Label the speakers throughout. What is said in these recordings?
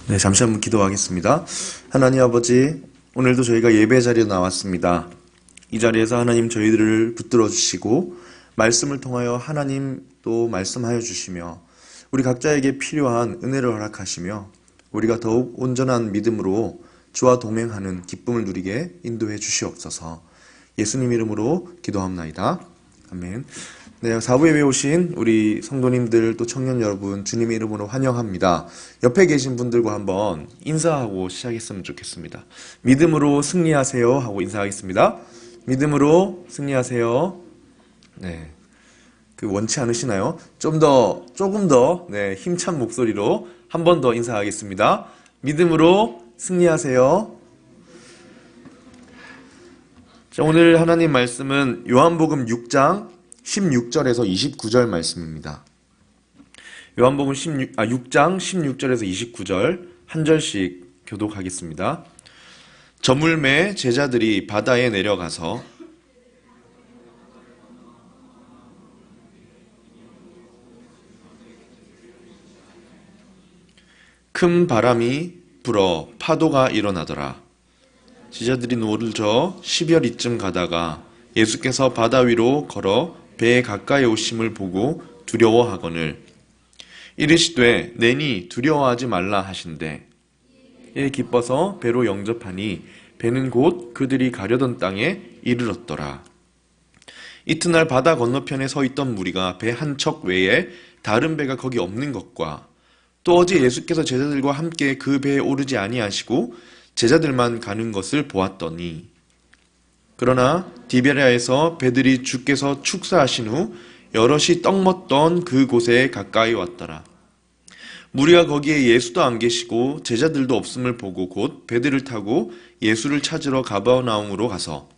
Speaker 1: 네, 잠시 한번 기도하겠습니다. 하나님 아버지, 오늘도 저희가 예배 자리에 나왔습니다. 이 자리에서 하나님 저희들을 붙들어 주시고 말씀을 통하여 하나님 또 말씀하여 주시며 우리 각자에게 필요한 은혜를 허락하시며 우리가 더욱 온전한 믿음으로 주와 동행하는 기쁨을 누리게 인도해 주시옵소서. 예수님 이름으로 기도합나이다. 아멘. 네, 4부 예배에 오신 우리 성도님들 또 청년 여러분 주님의 이름으로 환영합니다. 옆에 계신 분들과 한번 인사하고 시작했으면 좋겠습니다. 믿음으로 승리하세요 하고 인사하겠습니다. 믿음으로 승리하세요. 네, 원치 않으시나요? 조금 더 힘찬 목소리로 한 번 더 인사하겠습니다. 믿음으로 승리하세요. 자, 오늘 하나님 말씀은 요한복음 6장 16절에서 29절 말씀입니다. 요한복음 6장 16절에서 29절 한 절씩 교독하겠습니다. 저물매 제자들이 바다에 내려가서 큰 바람이 불어 파도가 일어나더라. 제자들이 노를 저 10여리쯤 가다가 예수께서 바다 위로 걸어 배에 가까이 오심을 보고 두려워하거늘 이르시되 내니 두려워하지 말라 하신대 이에 기뻐서 배로 영접하니 배는 곧 그들이 가려던 땅에 이르렀더라. 이튿날 바다 건너편에 서 있던 무리가 배 한 척 외에 다른 배가 거기 없는 것과 또 어제 예수께서 제자들과 함께 그 배에 오르지 아니하시고 제자들만 가는 것을 보았더니 그러나 디베랴에서 배들이 주께서 축사하신 후 여럿이 떡 먹던 그곳에 가까이 왔더라. 무리가 거기에 예수도 안 계시고 제자들도 없음을 보고 곧 배들을 타고 예수를 찾으러 가버나움으로 가서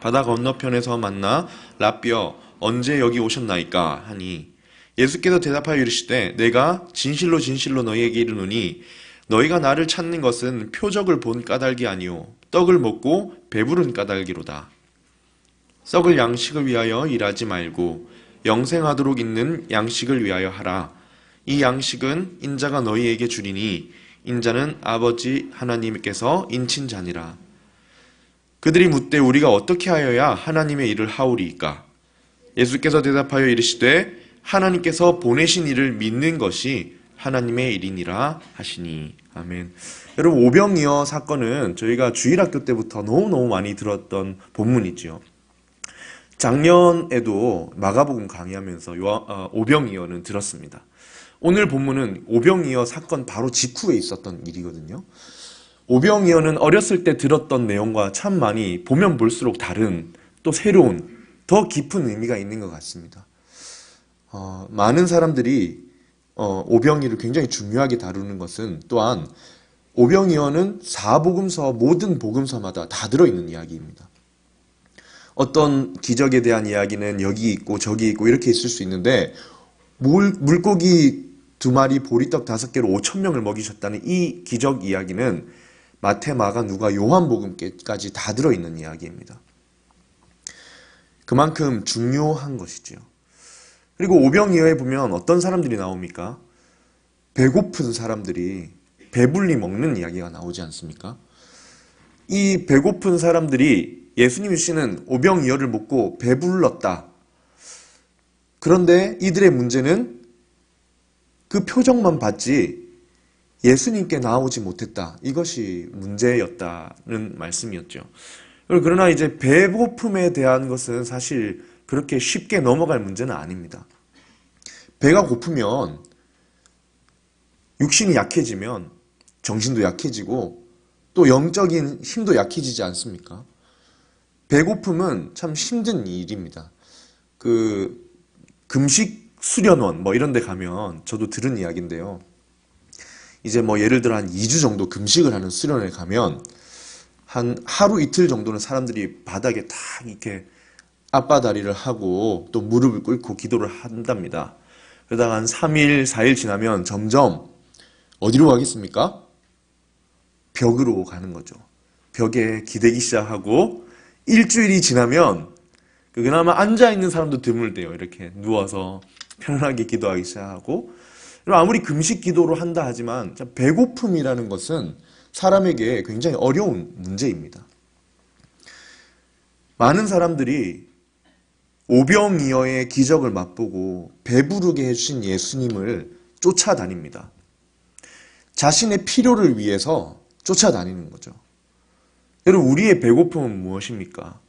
Speaker 1: 바다 건너편에서 만나 라삐어 언제 여기 오셨나이까 하니 예수께서 대답하여 이르시되 내가 진실로 진실로 너희에게 이르노니 너희가 나를 찾는 것은 표적을 본 까닭이 아니오 떡을 먹고 배부른 까닭이로다. 썩을 양식을 위하여 일하지 말고 영생하도록 있는 양식을 위하여 하라. 이 양식은 인자가 너희에게 주리니 인자는 아버지 하나님께서 인친 자니라. 그들이 묻되 우리가 어떻게 하여야 하나님의 일을 하오리이까? 예수께서 대답하여 이르시되 하나님께서 보내신 이를 믿는 것이 하나님의 일이니라 하시니. 아멘. 여러분, 오병이어 사건은 저희가 주일학교 때부터 너무너무 많이 들었던 본문이지요. 작년에도 마가복음 강의하면서 오병이어는 들었습니다. 오늘 본문은 오병이어 사건 바로 직후에 있었던 일이거든요. 오병이어는 어렸을 때 들었던 내용과 참 많이 보면 볼수록 다른 또 새로운 더 깊은 의미가 있는 것 같습니다. 많은 사람들이 오병이어를 굉장히 중요하게 다루는 것은 또한 오병이어는 사복음서 모든 복음서마다 다 들어있는 이야기입니다. 어떤 기적에 대한 이야기는 여기 있고 저기 있고 이렇게 있을 수 있는데 물고기 2마리 보리떡 5개로 5,000명을 먹이셨다는 이 기적 이야기는 마태, 마가, 누가, 요한복음까지 다 들어있는 이야기입니다. 그만큼 중요한 것이죠. 그리고 오병이어에 보면 어떤 사람들이 나옵니까? 배고픈 사람들이 배불리 먹는 이야기가 나오지 않습니까? 이 배고픈 사람들이 예수님이 주시는 오병이어를 먹고 배불렀다. 그런데 이들의 문제는 그 표적만 봤지 예수님께 나오지 못했다. 이것이 문제였다는 말씀이었죠. 그러나 이제 배고픔에 대한 것은 사실 그렇게 쉽게 넘어갈 문제는 아닙니다. 배가 고프면 육신이 약해지면 정신도 약해지고 또 영적인 힘도 약해지지 않습니까? 배고픔은 참 힘든 일입니다. 금식 수련원 이런 데 가면 저도 들은 이야기인데요. 이제 예를 들어 한 2주 정도 금식을 하는 수련회에 가면 한 하루 이틀 정도는 사람들이 바닥에 딱 이렇게 앞바다리를 하고 또 무릎을 꿇고 기도를 한답니다. 그러다가 한 3일, 4일 지나면 점점 어디로 가겠습니까? 벽으로 가는 거죠. 벽에 기대기 시작하고 일주일이 지나면 그나마 앉아있는 사람도 드물대요. 이렇게 누워서 편안하게 기도하기 시작하고 아무리 금식 기도로 한다 하지만 배고픔이라는 것은 사람에게 굉장히 어려운 문제입니다. 많은 사람들이 오병이어의 기적을 맛보고 배부르게 해주신 예수님을 쫓아다닙니다. 자신의 필요를 위해서 쫓아다니는 거죠. 여러분, 우리의 배고픔은 무엇입니까?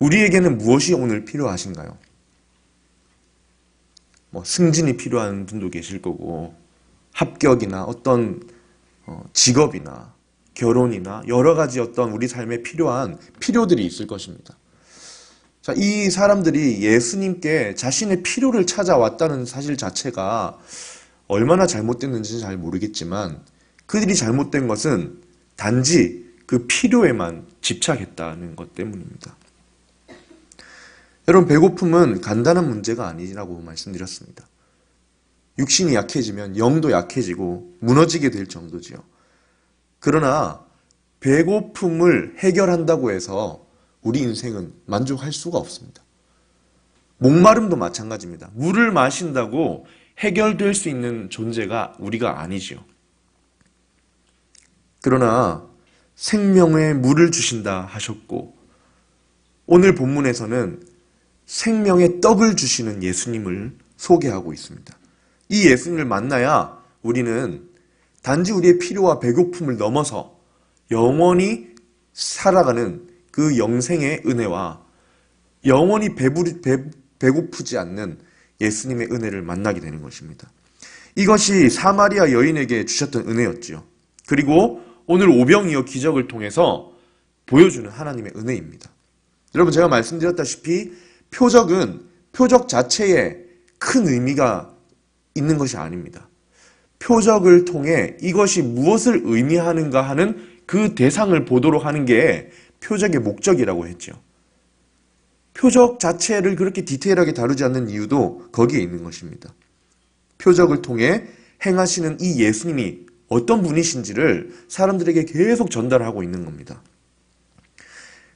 Speaker 1: 우리에게는 무엇이 오늘 필요하신가요? 승진이 필요한 분도 계실 거고, 합격이나 어떤 직업이나 결혼이나 여러 가지 어떤 우리 삶에 필요한 필요들이 있을 것입니다. 자, 이 사람들이 예수님께 자신의 필요를 찾아왔다는 사실 자체가 얼마나 잘못됐는지는 잘 모르겠지만, 그들이 잘못된 것은 단지 그 필요에만 집착했다는 것 때문입니다. 여러분, 배고픔은 간단한 문제가 아니라고 말씀드렸습니다. 육신이 약해지면 영도 약해지고 무너지게 될 정도지요. 그러나 배고픔을 해결한다고 해서 우리 인생은 만족할 수가 없습니다. 목마름도 마찬가지입니다. 물을 마신다고 해결될 수 있는 존재가 우리가 아니지요. 그러나 생명의 물을 주신다 하셨고, 오늘 본문에서는 생명의 떡을 주시는 예수님을 소개하고 있습니다. 이 예수님을 만나야 우리는 단지 우리의 필요와 배고픔을 넘어서 영원히 살아가는 그 영생의 은혜와 영원히 배고프지 않는 예수님의 은혜를 만나게 되는 것입니다. 이것이 사마리아 여인에게 주셨던 은혜였지요. 그리고 오늘 오병이어 기적을 통해서 보여주는 하나님의 은혜입니다. 여러분, 제가 말씀드렸다시피 표적은 표적 자체에 큰 의미가 있는 것이 아닙니다. 표적을 통해 이것이 무엇을 의미하는가 하는 그 대상을 보도록 하는 게 표적의 목적이라고 했죠. 표적 자체를 그렇게 디테일하게 다루지 않는 이유도 거기에 있는 것입니다. 표적을 통해 행하시는 이 예수님이 어떤 분이신지를 사람들에게 계속 전달하고 있는 겁니다.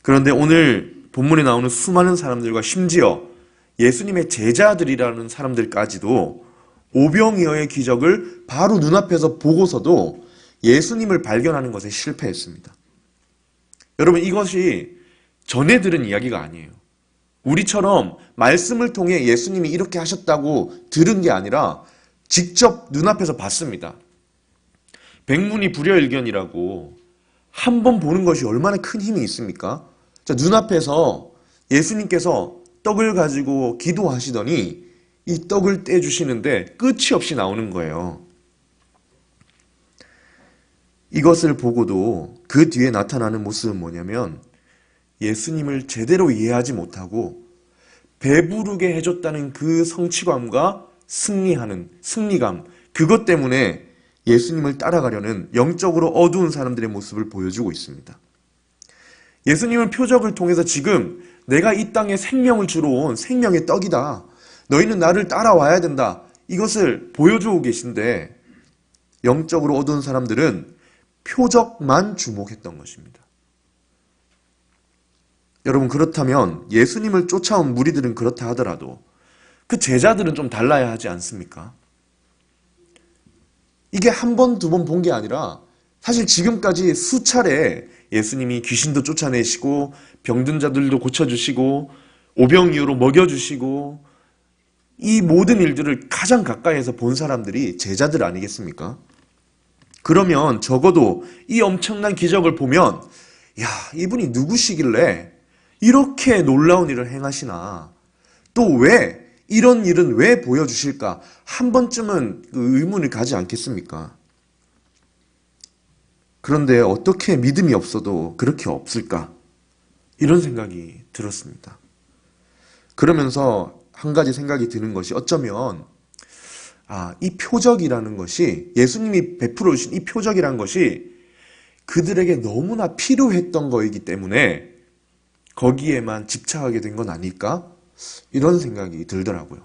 Speaker 1: 그런데 오늘 본문에 나오는 수많은 사람들과 심지어 예수님의 제자들이라는 사람들까지도 오병이어의 기적을 바로 눈앞에서 보고서도 예수님을 발견하는 것에 실패했습니다. 여러분, 이것이 전해 들은 이야기가 아니에요. 우리처럼 말씀을 통해 예수님이 이렇게 하셨다고 들은 게 아니라 직접 눈앞에서 봤습니다. 백문이 불여일견이라고 한 번 보는 것이 얼마나 큰 힘이 있습니까? 자, 눈앞에서 예수님께서 떡을 가지고 기도하시더니 이 떡을 떼주시는데 끝이 없이 나오는 거예요. 이것을 보고도 그 뒤에 나타나는 모습은 뭐냐면 예수님을 제대로 이해하지 못하고 배부르게 해줬다는 그 성취감과 승리감, 그것 때문에 예수님을 따라가려는 영적으로 어두운 사람들의 모습을 보여주고 있습니다. 예수님은 표적을 통해서 지금 내가 이 땅에 생명을 주러 온 생명의 떡이다. 너희는 나를 따라와야 된다. 이것을 보여주고 계신데 영적으로 어두운 사람들은 표적만 주목했던 것입니다. 여러분, 그렇다면 예수님을 쫓아온 무리들은 그렇다 하더라도 그 제자들은 좀 달라야 하지 않습니까? 이게 한 번, 두 번 본 게 아니라 사실 지금까지 수차례 예수님이 귀신도 쫓아내시고 병든 자들도 고쳐주시고 오병이어로 먹여주시고 이 모든 일들을 가장 가까이에서 본 사람들이 제자들 아니겠습니까? 그러면 적어도 이 엄청난 기적을 보면 야, 이분이 누구시길래 이렇게 놀라운 일을 행하시나, 또 왜 이런 일은 왜 보여주실까, 한 번쯤은 그 의문을 가지 않겠습니까? 그런데 어떻게 믿음이 없어도 그렇게 없을까? 이런 생각이 들었습니다. 그러면서 한 가지 생각이 드는 것이 어쩌면 이 표적이라는 것이, 예수님이 베풀어 주신 이 표적이라는 것이 그들에게 너무나 필요했던 거이기 때문에 거기에만 집착하게 된 건 아닐까? 이런 생각이 들더라고요.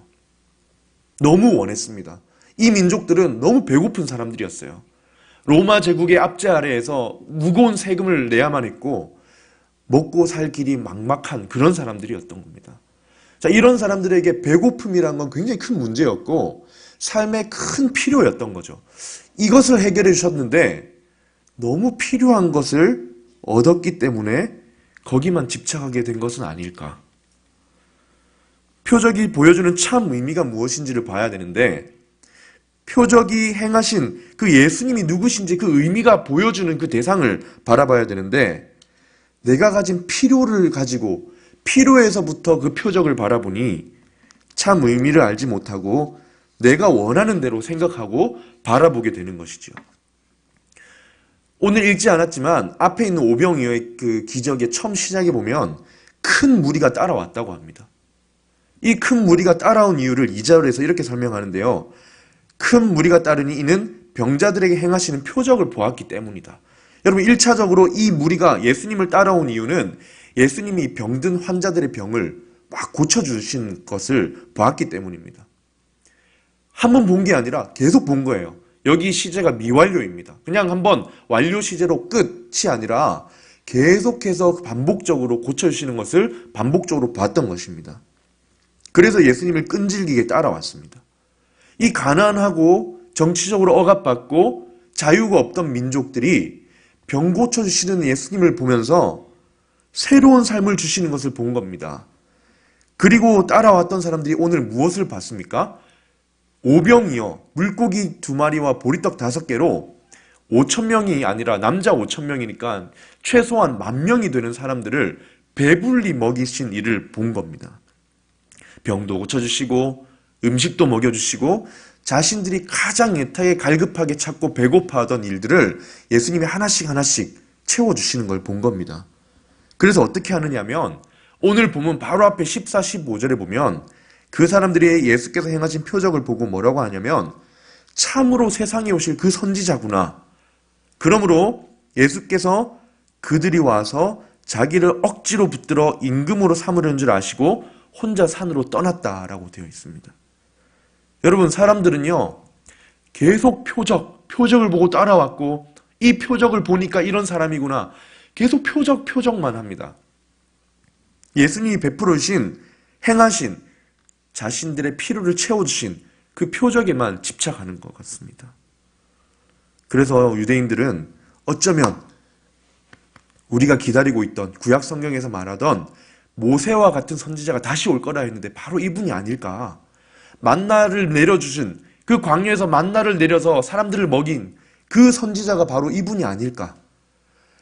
Speaker 1: 너무 원했습니다. 이 민족들은 너무 배고픈 사람들이었어요. 로마 제국의 압제 아래에서 무거운 세금을 내야만 했고 먹고 살 길이 막막한 그런 사람들이었던 겁니다. 자, 이런 사람들에게 배고픔이란 건 굉장히 큰 문제였고 삶의 큰 필요였던 거죠. 이것을 해결해 주셨는데 너무 필요한 것을 얻었기 때문에 거기만 집착하게 된 것은 아닐까. 표적이 보여주는 참 의미가 무엇인지를 봐야 되는데, 표적이 행하신 그 예수님이 누구신지 그 의미가 보여주는 그 대상을 바라봐야 되는데, 내가 가진 필요를 가지고 필요에서부터 그 표적을 바라보니 참 의미를 알지 못하고 내가 원하는 대로 생각하고 바라보게 되는 것이죠. 오늘 읽지 않았지만 앞에 있는 오병이어의 그 기적의 처음 시작에 보면 큰 무리가 따라왔다고 합니다. 이 큰 무리가 따라온 이유를 2절에서 이렇게 설명하는데요. 큰 무리가 따르니 이는 병자들에게 행하시는 표적을 보았기 때문이다. 여러분, 1차적으로 이 무리가 예수님을 따라온 이유는 예수님이 병든 환자들의 병을 막 고쳐주신 것을 보았기 때문입니다. 한 번 본 게 아니라 계속 본 거예요. 여기 시제가 미완료입니다. 그냥 한번 완료 시제로 끝이 아니라 계속해서 반복적으로 고쳐주시는 것을 반복적으로 봤던 것입니다. 그래서 예수님을 끈질기게 따라왔습니다. 이 가난하고 정치적으로 억압받고 자유가 없던 민족들이 병 고쳐주시는 예수님을 보면서 새로운 삶을 주시는 것을 본 겁니다. 그리고 따라왔던 사람들이 오늘 무엇을 봤습니까? 오병이어, 물고기 2마리와 보리떡 5개로 5,000명이 아니라 남자 5,000명이니까 최소한 10,000명이 되는 사람들을 배불리 먹이신 일을 본 겁니다. 병도 고쳐주시고 음식도 먹여주시고 자신들이 가장 애타게 갈급하게 찾고 배고파하던 일들을 예수님이 하나씩 채워주시는 걸 본 겁니다. 그래서 어떻게 하느냐면 오늘 보면 바로 앞에 14, 15절에 보면 그 사람들이 예수께서 행하신 표적을 보고 뭐라고 하냐면 참으로 세상에 오실 그 선지자구나. 그러므로 예수께서 그들이 와서 자기를 억지로 붙들어 임금으로 삼으려는 줄 아시고 혼자 산으로 떠났다라고 되어 있습니다. 여러분, 사람들은요 계속 표적을 보고 따라왔고 이 표적을 보니까 이런 사람이구나. 계속 표적만 합니다. 예수님이 베풀어 주신, 행하신, 자신들의 필요를 채워주신 그 표적에만 집착하는 것 같습니다. 그래서 유대인들은 어쩌면 우리가 기다리고 있던 구약 성경에서 말하던 모세와 같은 선지자가 다시 올 거라 했는데 바로 이분이 아닐까. 만나를 내려주신, 그 광야에서 만나를 내려서 사람들을 먹인 그 선지자가 바로 이분이 아닐까.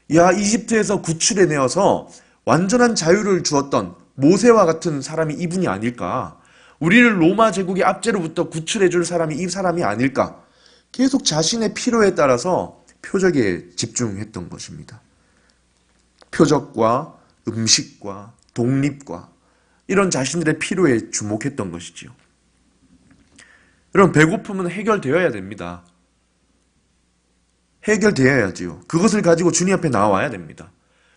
Speaker 1: 이집트에서 구출해내어서 완전한 자유를 주었던 모세와 같은 사람이 이분이 아닐까. 우리를 로마 제국의 압제로부터 구출해줄 사람이 이 사람이 아닐까. 계속 자신의 필요에 따라서 표적에 집중했던 것입니다. 표적과 음식과 독립과 이런 자신들의 필요에 주목했던 것이지요. 여러분, 배고픔은 해결되어야 됩니다. 해결되어야지요. 그것을 가지고 주님 앞에 나와야 됩니다.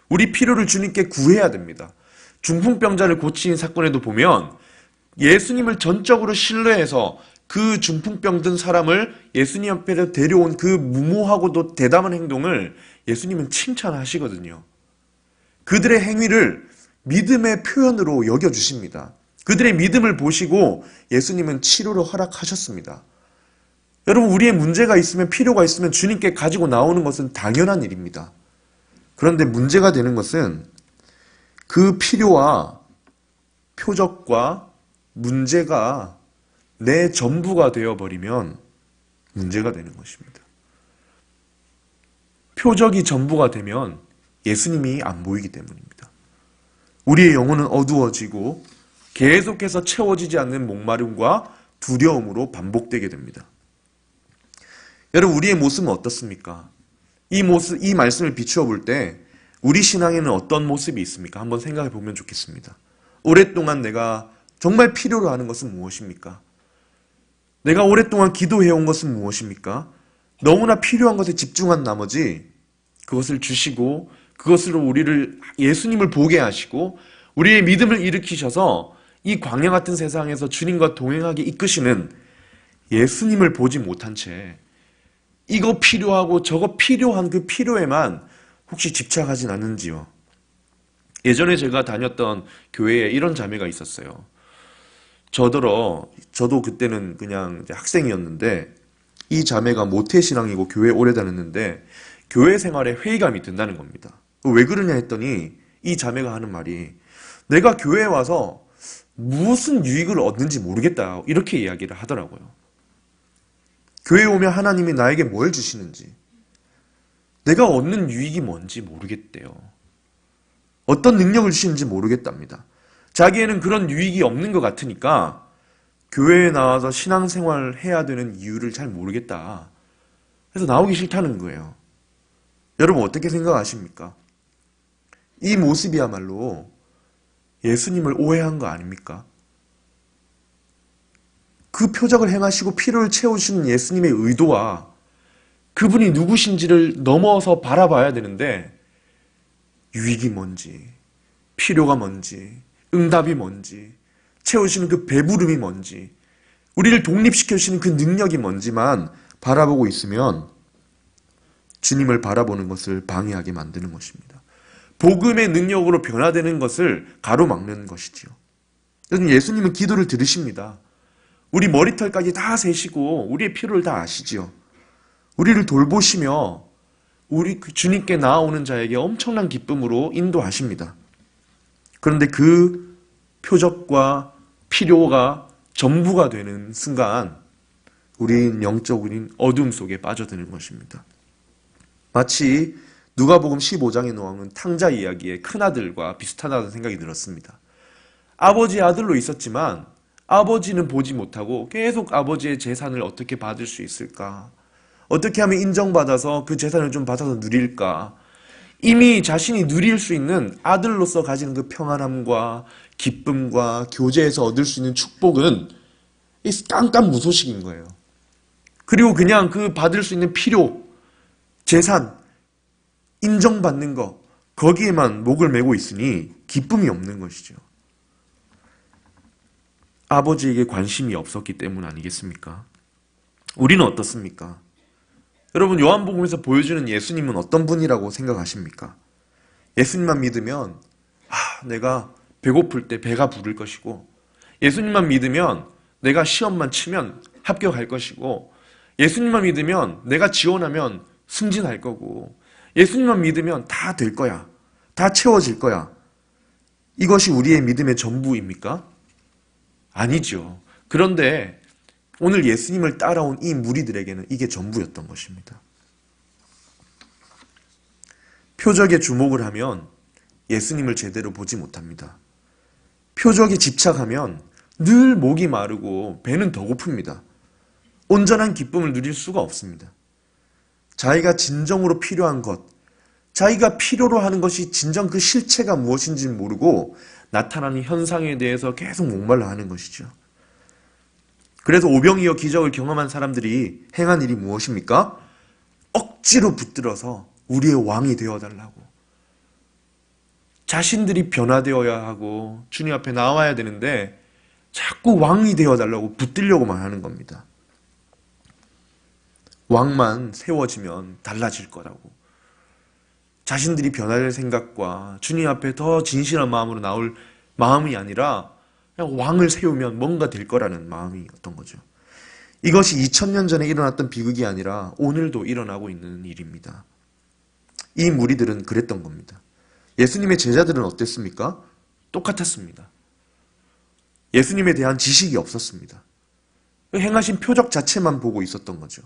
Speaker 1: 우리 필요를 주님께 구해야 됩니다. 중풍병자를 고친 사건에도 보면 예수님을 전적으로 신뢰해서 그 중풍병 든 사람을 예수님 앞에 데려온 그 무모하고도 대담한 행동을 예수님은 칭찬하시거든요. 그들의 행위를 믿음의 표현으로 여겨주십니다. 그들의 믿음을 보시고 예수님은 치료를 허락하셨습니다. 여러분, 우리의 문제가 있으면, 필요가 있으면 주님께 가지고 나오는 것은 당연한 일입니다. 그런데 문제가 되는 것은 그 필요와 표적과 문제가 내 전부가 되어버리면 문제가 되는 것입니다. 표적이 전부가 되면 예수님이 안 보이기 때문입니다. 우리의 영혼은 어두워지고 계속해서 채워지지 않는 목마름과 두려움으로 반복되게 됩니다. 여러분, 우리의 모습은 어떻습니까? 이 말씀을 비추어 볼 때 우리 신앙에는 어떤 모습이 있습니까? 한번 생각해 보면 좋겠습니다. 오랫동안 내가 정말 필요로 하는 것은 무엇입니까? 내가 오랫동안 기도해온 것은 무엇입니까? 너무나 필요한 것에 집중한 나머지 그것을 주시고 그것으로 우리를, 예수님을 보게 하시고 우리의 믿음을 일으키셔서 이 광야 같은 세상에서 주님과 동행하게 이끄시는 예수님을 보지 못한 채 이거 필요하고 저거 필요한 그 필요에만 혹시 집착하진 않는지요? 예전에 제가 다녔던 교회에 이런 자매가 있었어요. 저도 그때는 그냥 이제 학생이었는데 이 자매가 모태신앙이고 교회 오래 다녔는데 교회 생활에 회의감이 든다는 겁니다. 왜 그러냐 했더니 이 자매가 하는 말이 내가 교회에 와서 무슨 유익을 얻는지 모르겠다 이렇게 이야기를 하더라고요. 교회에 오면 하나님이 나에게 뭘 주시는지 내가 얻는 유익이 뭔지 모르겠대요. 어떤 능력을 주시는지 모르겠답니다. 자기에는 그런 유익이 없는 것 같으니까 교회에 나와서 신앙생활을 해야 되는 이유를 잘 모르겠다. 그래서 나오기 싫다는 거예요. 여러분 어떻게 생각하십니까? 이 모습이야말로 예수님을 오해한 거 아닙니까? 그 표적을 행하시고 필요를 채우시는 예수님의 의도와 그분이 누구신지를 넘어서 바라봐야 되는데 유익이 뭔지, 필요가 뭔지, 응답이 뭔지, 채우시는 그 배부름이 뭔지, 우리를 독립시켜주시는 그 능력이 뭔지만 바라보고 있으면 주님을 바라보는 것을 방해하게 만드는 것입니다. 복음의 능력으로 변화되는 것을 가로막는 것이지요. 여러분 예수님은 기도를 들으십니다. 우리 머리털까지 다 세시고 우리의 필요를 다 아시지요. 우리를 돌보시며 우리 주님께 나아오는 자에게 엄청난 기쁨으로 인도하십니다. 그런데 그 표적과 필요가 전부가 되는 순간 우린 영적인 어둠 속에 빠져드는 것입니다. 마치 누가복음 15장에 나오는 탕자 이야기의 큰아들과 비슷하다는 생각이 들었습니다. 아버지의 아들로 있었지만 아버지는 보지 못하고 계속 아버지의 재산을 어떻게 받을 수 있을까? 어떻게 하면 인정받아서 그 재산을 좀 받아서 누릴까? 이미 자신이 누릴 수 있는 아들로서 가지는 그 평안함과 기쁨과 교제에서 얻을 수 있는 축복은 깜깜무소식인 거예요. 그리고 그냥 그 받을 수 있는 필요, 재산, 인정받는 거 거기에만 목을 메고 있으니 기쁨이 없는 것이죠. 아버지에게 관심이 없었기 때문 아니겠습니까? 우리는 어떻습니까? 여러분 요한복음에서 보여주는 예수님은 어떤 분이라고 생각하십니까? 예수님만 믿으면 내가 배고플 때 배가 부를 것이고 예수님만 믿으면 내가 시험만 치면 합격할 것이고 예수님만 믿으면 내가 지원하면 승진할 거고 예수님만 믿으면 다 될 거야. 다 채워질 거야. 이것이 우리의 믿음의 전부입니까? 아니죠. 그런데 오늘 예수님을 따라온 이 무리들에게는 이게 전부였던 것입니다. 표적에 주목을 하면 예수님을 제대로 보지 못합니다. 표적에 집착하면 늘 목이 마르고 배는 더 고픕니다. 온전한 기쁨을 누릴 수가 없습니다. 자기가 진정으로 필요한 것, 자기가 필요로 하는 것이 진정 그 실체가 무엇인지 모르고 나타나는 현상에 대해서 계속 목말라 하는 것이죠. 그래서 오병이어 기적을 경험한 사람들이 행한 일이 무엇입니까? 억지로 붙들어서 우리의 왕이 되어달라고. 자신들이 변화되어야 하고 주님 앞에 나와야 되는데 자꾸 왕이 되어달라고 붙들려고만 하는 겁니다. 왕만 세워지면 달라질 거라고. 자신들이 변화될 생각과 주님 앞에 더 진실한 마음으로 나올 마음이 아니라 그냥 왕을 세우면 뭔가 될 거라는 마음이었던 거죠. 이것이 2000년 전에 일어났던 비극이 아니라 오늘도 일어나고 있는 일입니다. 이 무리들은 그랬던 겁니다. 예수님의 제자들은 어땠습니까? 똑같았습니다. 예수님에 대한 지식이 없었습니다. 행하신 표적 자체만 보고 있었던 거죠.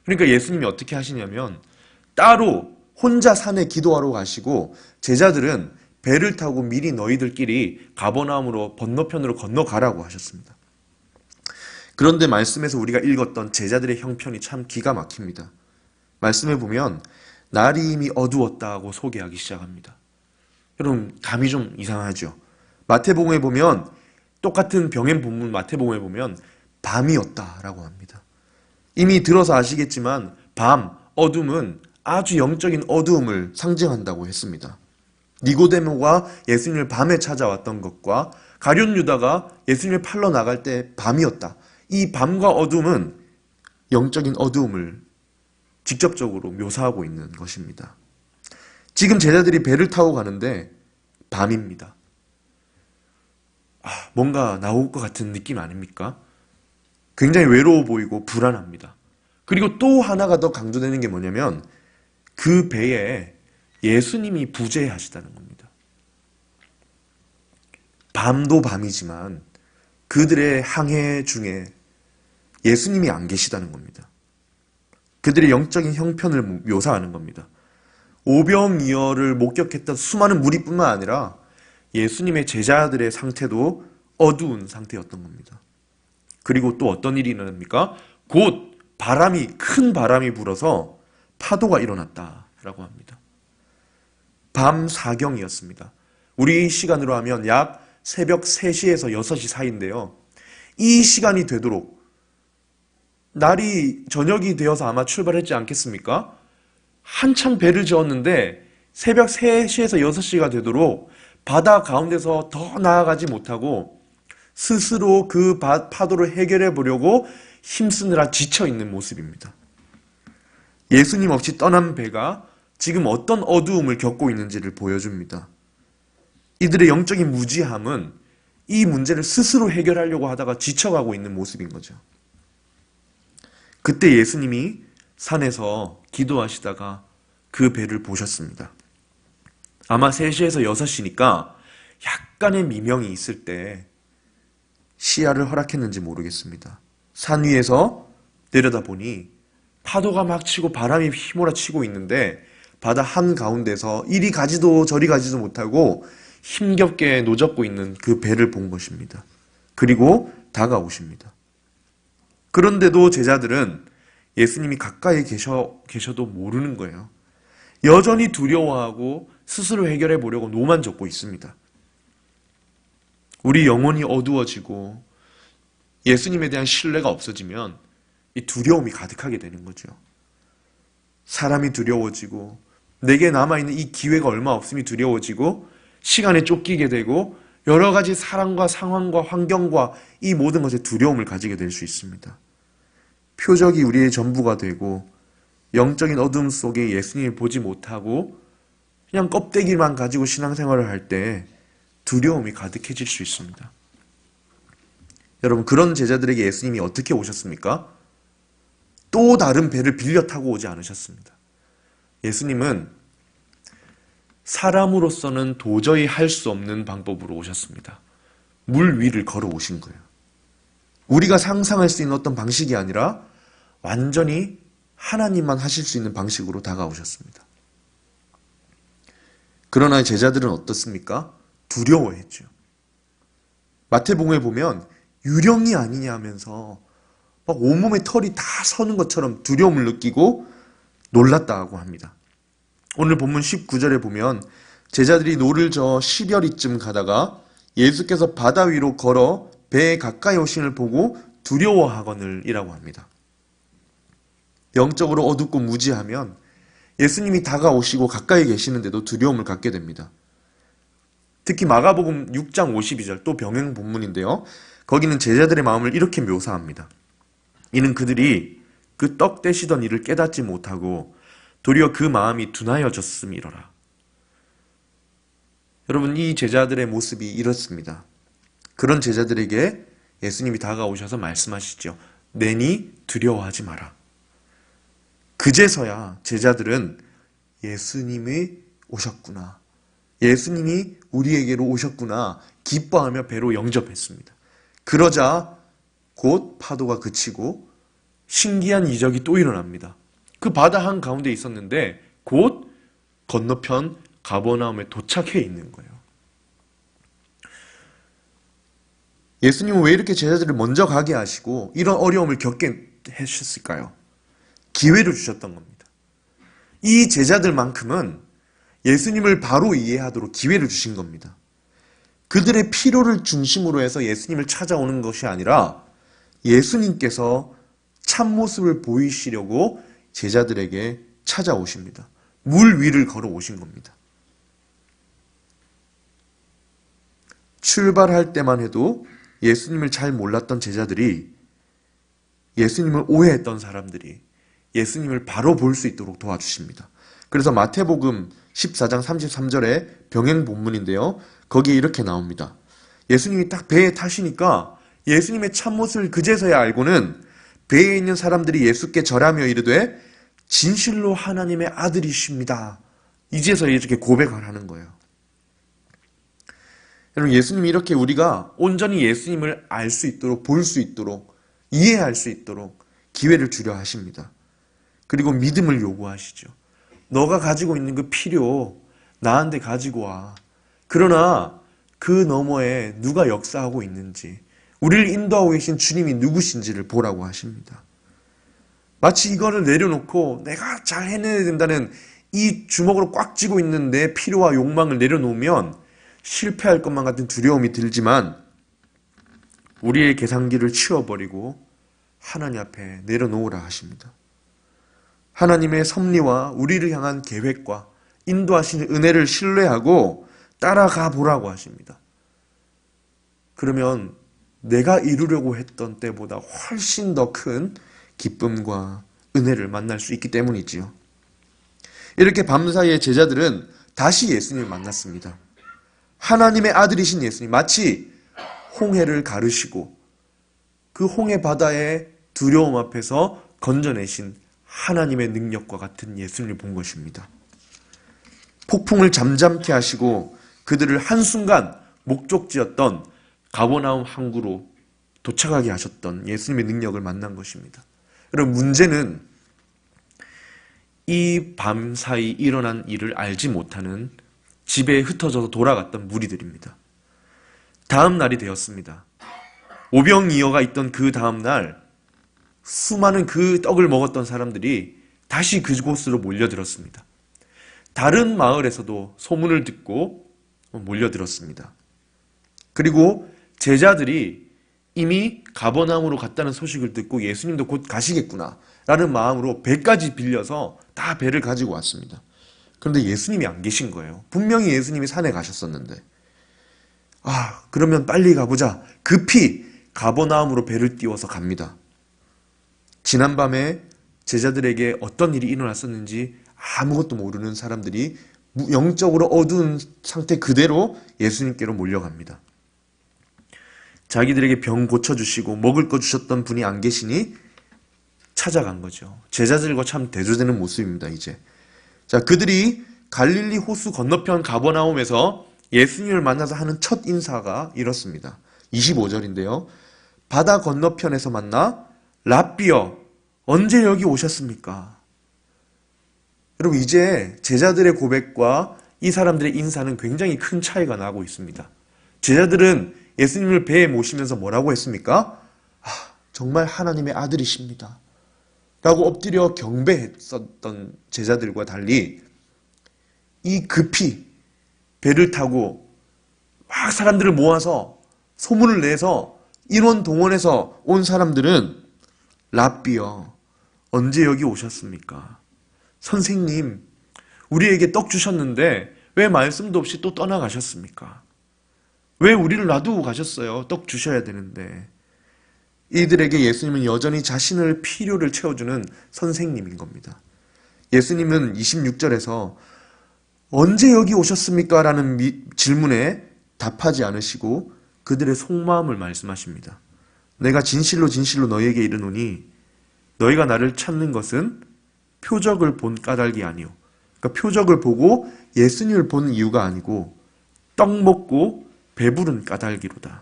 Speaker 1: 그러니까 예수님이 어떻게 하시냐면 따로 혼자 산에 기도하러 가시고 제자들은 배를 타고 미리 너희들끼리 가버나움으로 건너편으로 건너가라고 하셨습니다. 그런데 말씀에서 우리가 읽었던 제자들의 형편이 참 기가 막힙니다. 말씀에 보면 날이 이미 어두웠다고 소개하기 시작합니다. 여러분 감이 좀 이상하죠? 마태복음에 보면 똑같은 병행 본문 마태복음에 보면 밤이었다라고 합니다. 이미 들어서 아시겠지만 밤, 어둠은 아주 영적인 어두움을 상징한다고 했습니다. 니고데모가 예수님을 밤에 찾아왔던 것과 가룟 유다가 예수님을 팔러 나갈 때 밤이었다. 이 밤과 어둠은 영적인 어두움을 직접적으로 묘사하고 있는 것입니다. 지금 제자들이 배를 타고 가는데 밤입니다. 뭔가 나올 것 같은 느낌 아닙니까? 굉장히 외로워 보이고 불안합니다. 그리고 또 하나가 더 강조되는 게 뭐냐면 그 배에 예수님이 부재하시다는 겁니다. 밤도 밤이지만 그들의 항해 중에 예수님이 안 계시다는 겁니다. 그들의 영적인 형편을 묘사하는 겁니다. 오병이어를 목격했던 수많은 무리뿐만 아니라 예수님의 제자들의 상태도 어두운 상태였던 겁니다. 그리고 또 어떤 일이 일어납니까? 곧 큰 바람이 불어서 파도가 일어났다라고 합니다. 밤 4경이었습니다. 우리 시간으로 하면 약 새벽 3시에서 6시 사이인데요. 이 시간이 되도록 날이 저녁이 되어서 아마 출발했지 않겠습니까? 한참 배를 저었는데 새벽 3시에서 6시가 되도록 바다 가운데서 더 나아가지 못하고 스스로 그 파도를 해결해 보려고 힘쓰느라 지쳐있는 모습입니다. 예수님 없이 떠난 배가 지금 어떤 어두움을 겪고 있는지를 보여줍니다. 이들의 영적인 무지함은 이 문제를 스스로 해결하려고 하다가 지쳐가고 있는 모습인 거죠. 그때 예수님이 산에서 기도하시다가 그 배를 보셨습니다. 아마 3시에서 6시니까 약간의 미명이 있을 때 시야를 허락했는지 모르겠습니다. 산 위에서 내려다보니 파도가 막 치고 바람이 휘몰아치고 있는데 바다 한가운데서 이리 가지도 저리 가지도 못하고 힘겹게 노젓고 있는 그 배를 본 것입니다. 그리고 다가오십니다. 그런데도 제자들은 예수님이 가까이 계셔도 모르는 거예요. 여전히 두려워하고 스스로 해결해 보려고 노만 젓고 있습니다. 우리 영혼이 어두워지고 예수님에 대한 신뢰가 없어지면 이 두려움이 가득하게 되는 거죠. 사람이 두려워지고 내게 남아있는 이 기회가 얼마 없음이 두려워지고 시간에 쫓기게 되고 여러 가지 사람과 상황과 환경과 이 모든 것에 두려움을 가지게 될 수 있습니다. 표적이 우리의 전부가 되고 영적인 어둠 속에 예수님을 보지 못하고 그냥 껍데기만 가지고 신앙생활을 할 때 두려움이 가득해질 수 있습니다. 여러분, 그런 제자들에게 예수님이 어떻게 오셨습니까? 또 다른 배를 빌려 타고 오지 않으셨습니다. 예수님은 사람으로서는 도저히 할 수 없는 방법으로 오셨습니다. 물 위를 걸어 오신 거예요. 우리가 상상할 수 있는 어떤 방식이 아니라 완전히 하나님만 하실 수 있는 방식으로 다가오셨습니다. 그러나 제자들은 어떻습니까? 두려워했죠. 마태복음에 보면 유령이 아니냐 하면서 막 온몸에 털이 다 서는 것처럼 두려움을 느끼고 놀랐다고 합니다. 오늘 본문 19절에 보면 제자들이 노를 저어 10여리쯤 가다가 예수께서 바다 위로 걸어 배에 가까이 오심을 보고 두려워하거늘 이라고 합니다. 영적으로 어둡고 무지하면 예수님이 다가오시고 가까이 계시는데도 두려움을 갖게 됩니다. 특히 마가복음 6장 52절 또 병행 본문인데요. 거기는 제자들의 마음을 이렇게 묘사합니다. 이는 그들이 그 떡 떼시던 일을 깨닫지 못하고 도리어 그 마음이 둔하여졌음이로라. 여러분, 이 제자들의 모습이 이렇습니다. 그런 제자들에게 예수님이 다가오셔서 말씀하시죠. 내니 두려워하지 마라. 그제서야 제자들은 예수님이 오셨구나. 예수님이 우리에게로 오셨구나. 기뻐하며 배로 영접했습니다. 그러자 곧 파도가 그치고 신기한 이적이 또 일어납니다. 그 바다 한가운데 있었는데 곧 건너편 가버나움에 도착해 있는 거예요. 예수님은 왜 이렇게 제자들을 먼저 가게 하시고 이런 어려움을 겪게 하셨을까요? 기회를 주셨던 겁니다. 이 제자들만큼은 예수님을 바로 이해하도록 기회를 주신 겁니다. 그들의 필요를 중심으로 해서 예수님을 찾아오는 것이 아니라 예수님께서 참모습을 보이시려고 제자들에게 찾아오십니다. 물 위를 걸어오신 겁니다. 출발할 때만 해도 예수님을 잘 몰랐던 제자들이 예수님을 오해했던 사람들이 예수님을 바로 볼 수 있도록 도와주십니다. 그래서 마태복음 14장 33절에 병행 본문인데요. 거기에 이렇게 나옵니다. 예수님이 딱 배에 타시니까 예수님의 참모습을 그제서야 알고는 배에 있는 사람들이 예수께 절하며 이르되 진실로 하나님의 아들이십니다. 이제서야 이렇게 고백을 하는 거예요. 여러분, 예수님이 이렇게 우리가 온전히 예수님을 알 수 있도록, 볼 수 있도록, 이해할 수 있도록 기회를 주려 하십니다. 그리고 믿음을 요구하시죠. 너가 가지고 있는 그 필요 나한테 가지고 와. 그러나 그 너머에 누가 역사하고 있는지, 우리를 인도하고 계신 주님이 누구신지를 보라고 하십니다. 마치 이거를 내려놓고 내가 잘 해내야 된다는 이 주먹으로 꽉 쥐고 있는 내 필요와 욕망을 내려놓으면 실패할 것만 같은 두려움이 들지만 우리의 계산기를 치워버리고 하나님 앞에 내려놓으라 하십니다. 하나님의 섭리와 우리를 향한 계획과 인도하시는 은혜를 신뢰하고 따라가 보라고 하십니다. 그러면 내가 이루려고 했던 때보다 훨씬 더 큰 기쁨과 은혜를 만날 수 있기 때문이지요. 이렇게 밤사이에 제자들은 다시 예수님을 만났습니다. 하나님의 아들이신 예수님, 마치 홍해를 가르시고 그 홍해 바다의 두려움 앞에서 건져내신 하나님의 능력과 같은 예수님을 본 것입니다. 폭풍을 잠잠케 하시고 그들을 한순간 목적지였던 가버나움 항구로 도착하게 하셨던 예수님의 능력을 만난 것입니다. 여러분, 문제는 이 밤사이 일어난 일을 알지 못하는 집에 흩어져서 돌아갔던 무리들입니다. 다음 날이 되었습니다. 오병이어가 있던 그 다음 날 수많은 그 떡을 먹었던 사람들이 다시 그곳으로 몰려들었습니다. 다른 마을에서도 소문을 듣고 몰려들었습니다. 그리고 제자들이 이미 가버나움으로 갔다는 소식을 듣고 예수님도 곧 가시겠구나 라는 마음으로 배까지 빌려서 다 배를 가지고 왔습니다. 그런데 예수님이 안 계신 거예요. 분명히 예수님이 산에 가셨었는데, 그러면 빨리 가보자. 급히 가버나움으로 배를 띄워서 갑니다. 지난밤에 제자들에게 어떤 일이 일어났었는지 아무것도 모르는 사람들이 영적으로 어두운 상태 그대로 예수님께로 몰려갑니다. 자기들에게 병 고쳐주시고 먹을 거 주셨던 분이 안 계시니 찾아간 거죠. 제자들과 참 대조되는 모습입니다, 이제. 자, 그들이 갈릴리 호수 건너편 가버나움에서 예수님을 만나서 하는 첫 인사가 이렇습니다. 25절인데요. 바다 건너편에서 만나 랍비여, 언제 여기 오셨습니까? 여러분, 이제 제자들의 고백과 이 사람들의 인사는 굉장히 큰 차이가 나고 있습니다. 제자들은 예수님을 배에 모시면서 뭐라고 했습니까? 정말 하나님의 아들이십니다. 라고 엎드려 경배했었던 제자들과 달리 이 급히 배를 타고 막 사람들을 모아서 소문을 내서 인원 동원해서 온 사람들은 랍비여, 언제 여기 오셨습니까? 선생님, 우리에게 떡 주셨는데 왜 말씀도 없이 또 떠나가셨습니까? 왜 우리를 놔두고 가셨어요? 떡 주셔야 되는데. 이들에게 예수님은 여전히 자신의 필요를 채워주는 선생님인 겁니다. 예수님은 26절에서 언제 여기 오셨습니까? 라는 질문에 답하지 않으시고 그들의 속마음을 말씀하십니다. 내가 진실로 진실로 너희에게 이르노니 너희가 나를 찾는 것은 표적을 본 까닭이 아니오. 그러니까 표적을 보고 예수님을 본 이유가 아니고 떡 먹고 배부른 까닭이로다.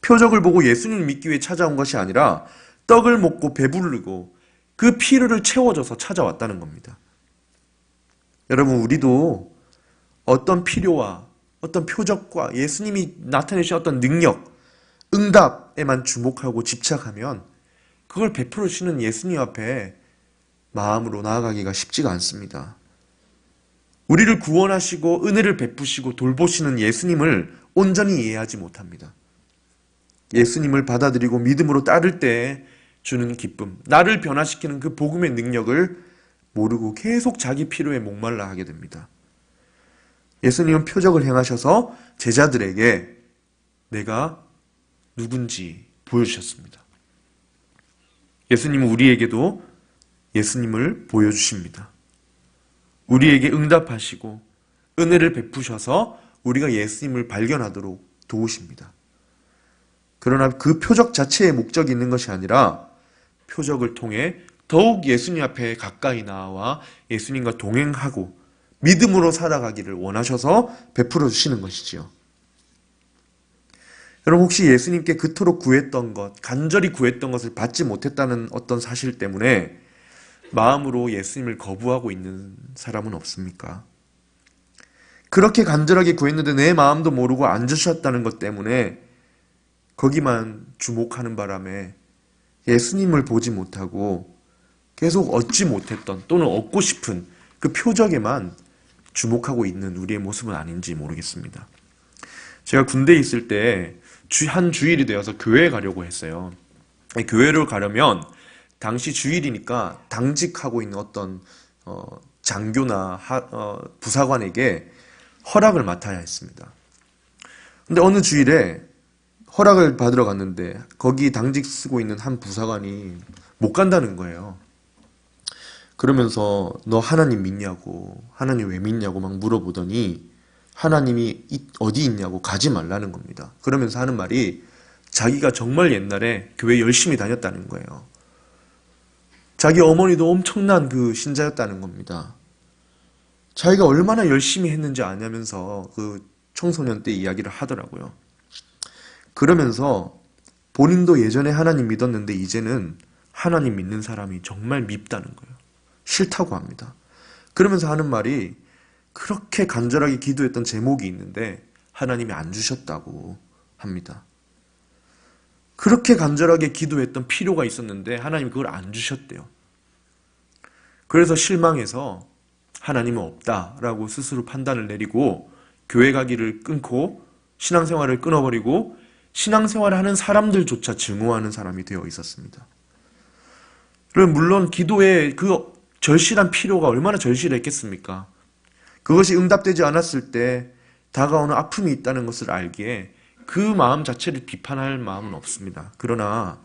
Speaker 1: 표적을 보고 예수님을 믿기 위해 찾아온 것이 아니라 떡을 먹고 배부르고 그 필요를 채워줘서 찾아왔다는 겁니다. 여러분, 우리도 어떤 필요와 어떤 표적과 예수님이 나타내신 어떤 능력, 응답에만 주목하고 집착하면 그걸 베풀어 주시는 예수님 앞에 마음으로 나아가기가 쉽지가 않습니다. 우리를 구원하시고 은혜를 베푸시고 돌보시는 예수님을 온전히 이해하지 못합니다. 예수님을 받아들이고 믿음으로 따를 때 주는 기쁨, 나를 변화시키는 그 복음의 능력을 모르고 계속 자기 필요에 목말라 하게 됩니다. 예수님은 표적을 행하셔서 제자들에게 내가 누군지 보여주셨습니다. 예수님은 우리에게도 예수님을 보여주십니다. 우리에게 응답하시고 은혜를 베푸셔서 우리가 예수님을 발견하도록 도우십니다. 그러나 그 표적 자체에 목적이 있는 것이 아니라 표적을 통해 더욱 예수님 앞에 가까이 나와 예수님과 동행하고 믿음으로 살아가기를 원하셔서 베풀어 주시는 것이지요. 여러분 혹시 예수님께 그토록 구했던 것, 간절히 구했던 것을 받지 못했다는 어떤 사실 때문에 마음으로 예수님을 거부하고 있는 사람은 없습니까? 그렇게 간절하게 구했는데 내 마음도 모르고 안 주셨다는 것 때문에 거기만 주목하는 바람에 예수님을 보지 못하고 계속 얻지 못했던 또는 얻고 싶은 그 표적에만 주목하고 있는 우리의 모습은 아닌지 모르겠습니다. 제가 군대에 있을 때 한 주일이 되어서 교회에 가려고 했어요. 교회를 가려면 당시 주일이니까 당직하고 있는 어떤 장교나 부사관에게 허락을 맡아야 했습니다. 근데 어느 주일에 허락을 받으러 갔는데 거기 당직 쓰고 있는 한 부사관이 못 간다는 거예요. 그러면서 너 하나님 믿냐고, 하나님 왜 믿냐고 막 물어보더니 하나님이 어디 있냐고 가지 말라는 겁니다. 그러면서 하는 말이 자기가 정말 옛날에 교회 열심히 다녔다는 거예요. 자기 어머니도 엄청난 그 신자였다는 겁니다. 자기가 얼마나 열심히 했는지 아냐면서 그 청소년 때 이야기를 하더라고요. 그러면서 본인도 예전에 하나님 믿었는데 이제는 하나님 믿는 사람이 정말 밉다는 거예요. 싫다고 합니다. 그러면서 하는 말이 그렇게 간절하게 기도했던 제목이 있는데 하나님이 안 주셨다고 합니다. 그렇게 간절하게 기도했던 필요가 있었는데 하나님이 그걸 안 주셨대요. 그래서 실망해서 하나님은 없다라고 스스로 판단을 내리고 교회 가기를 끊고 신앙생활을 끊어버리고 신앙생활을 하는 사람들조차 증오하는 사람이 되어 있었습니다. 물론 기도의 그 절실한 필요가 얼마나 절실했겠습니까? 그것이 응답되지 않았을 때 다가오는 아픔이 있다는 것을 알기에 그 마음 자체를 비판할 마음은 없습니다. 그러나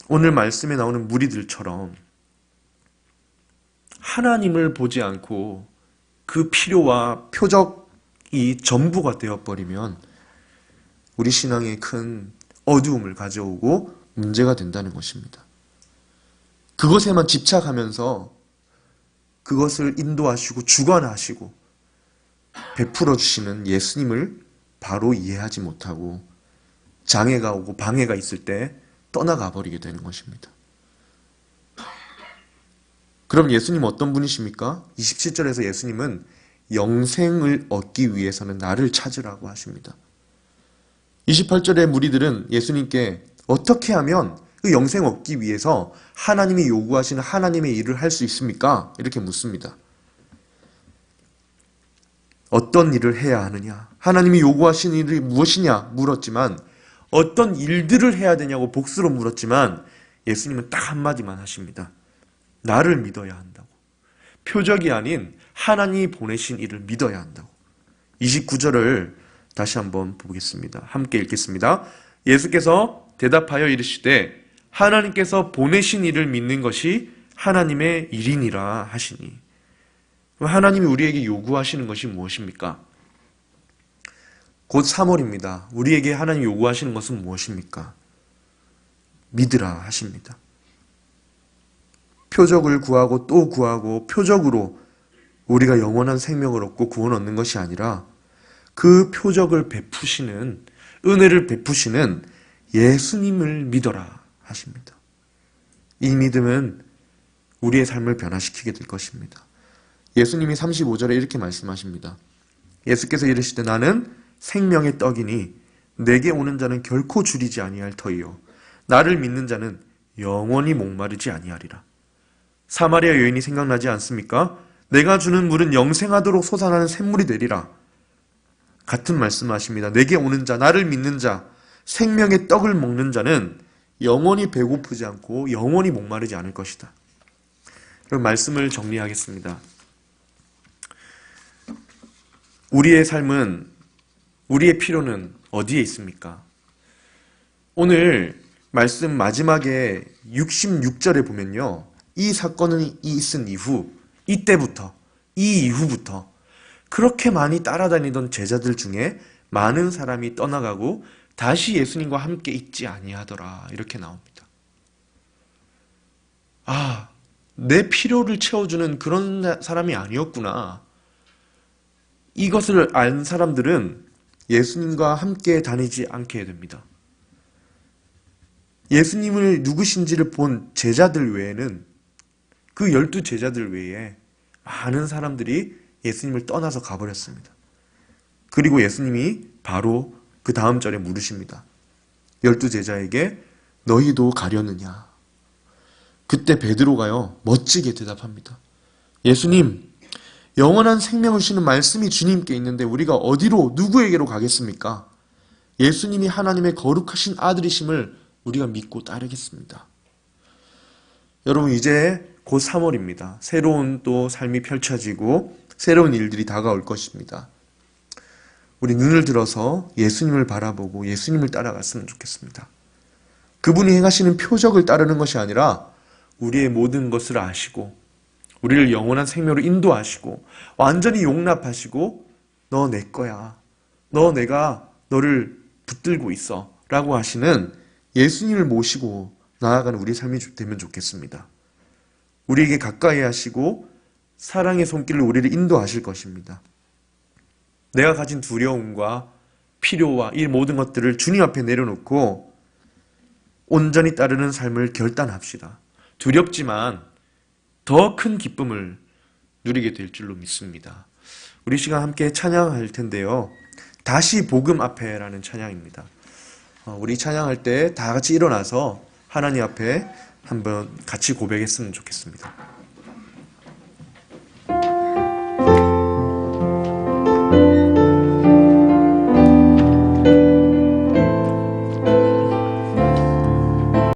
Speaker 1: 오늘 말씀에 나오는 무리들처럼 하나님을 보지 않고 그 필요와 표적이 전부가 되어버리면 우리 신앙에 큰 어두움을 가져오고 문제가 된다는 것입니다. 그것에만 집착하면서 그것을 인도하시고 주관하시고 베풀어 주시는 예수님을 바로 이해하지 못하고 장애가 오고 방해가 있을 때 떠나가 버리게 되는 것입니다. 그럼 예수님 어떤 분이십니까? 27절에서 예수님은 영생을 얻기 위해서는 나를 찾으라고 하십니다. 28절의 무리들은 예수님께 어떻게 하면 그 영생 얻기 위해서 하나님이 요구하시는 하나님의 일을 할 수 있습니까? 이렇게 묻습니다. 어떤 일을 해야 하느냐? 하나님이 요구하시는 일이 무엇이냐? 물었지만 어떤 일들을 해야 되냐고 복수로 물었지만 예수님은 딱 한마디만 하십니다. 나를 믿어야 한다고. 표적이 아닌 하나님이 보내신 일을 믿어야 한다고. 29절을 다시 한번 보겠습니다. 함께 읽겠습니다. 예수께서 대답하여 이르시되 하나님께서 보내신 일을 믿는 것이 하나님의 일이니라 하시니. 하나님이 우리에게 요구하시는 것이 무엇입니까? 곧 3월입니다. 우리에게 하나님 요구하시는 것은 무엇입니까? 믿으라 하십니다. 표적을 구하고 또 구하고 표적으로 우리가 영원한 생명을 얻고 구원 얻는 것이 아니라 그 표적을 베푸시는, 은혜를 베푸시는 예수님을 믿어라 하십니다. 이 믿음은 우리의 삶을 변화시키게 될 것입니다. 예수님이 35절에 이렇게 말씀하십니다. 예수께서 이르시되 나는 생명의 떡이니 내게 오는 자는 결코 줄이지 아니할 터이요 나를 믿는 자는 영원히 목마르지 아니하리라. 사마리아 여인이 생각나지 않습니까? 내가 주는 물은 영생하도록 솟아나는 샘물이 되리라. 같은 말씀하십니다. 내게 오는 자, 나를 믿는 자, 생명의 떡을 먹는 자는 영원히 배고프지 않고 영원히 목마르지 않을 것이다. 그럼 말씀을 정리하겠습니다. 우리의 삶은, 우리의 필요는 어디에 있습니까? 오늘 말씀 마지막에 66절에 보면요. 이 사건이 있은 이후, 이때부터, 이 이후부터 그렇게 많이 따라다니던 제자들 중에 많은 사람이 떠나가고 다시 예수님과 함께 있지 아니하더라. 이렇게 나옵니다. 아, 내 필요를 채워주는 그런 사람이 아니었구나. 이것을 안 사람들은 예수님과 함께 다니지 않게 됩니다. 예수님을 누구신지를 본 제자들 외에는, 그 12제자들 외에 많은 사람들이 예수님을 떠나서 가버렸습니다. 그리고 예수님이 바로 그 다음 절에 물으십니다. 12제자에게 너희도 가려느냐? 그때 베드로가요, 멋지게 대답합니다. 예수님, 영원한 생명을 주는 말씀이 주님께 있는데 우리가 어디로, 누구에게로 가겠습니까? 예수님이 하나님의 거룩하신 아들이심을 우리가 믿고 따르겠습니다. 여러분, 이제 곧 3월입니다. 새로운 또 삶이 펼쳐지고 새로운 일들이 다가올 것입니다. 우리 눈을 들어서 예수님을 바라보고 예수님을 따라갔으면 좋겠습니다. 그분이 행하시는 표적을 따르는 것이 아니라 우리의 모든 것을 아시고 우리를 영원한 생명으로 인도하시고 완전히 용납하시고 너 내 거야. 내가 너를 붙들고 있어. 라고 하시는 예수님을 모시고 나아가는 우리의 삶이 되면 좋겠습니다. 우리에게 가까이 하시고 사랑의 손길로 우리를 인도하실 것입니다. 내가 가진 두려움과 필요와 이 모든 것들을 주님 앞에 내려놓고 온전히 따르는 삶을 결단합시다. 두렵지만 더 큰 기쁨을 누리게 될 줄로 믿습니다. 우리 시간 함께 찬양할 텐데요. 다시 복음 앞에라는 찬양입니다. 우리 찬양할 때 다 같이 일어나서 하나님 앞에 한번 같이 고백했으면 좋겠습니다.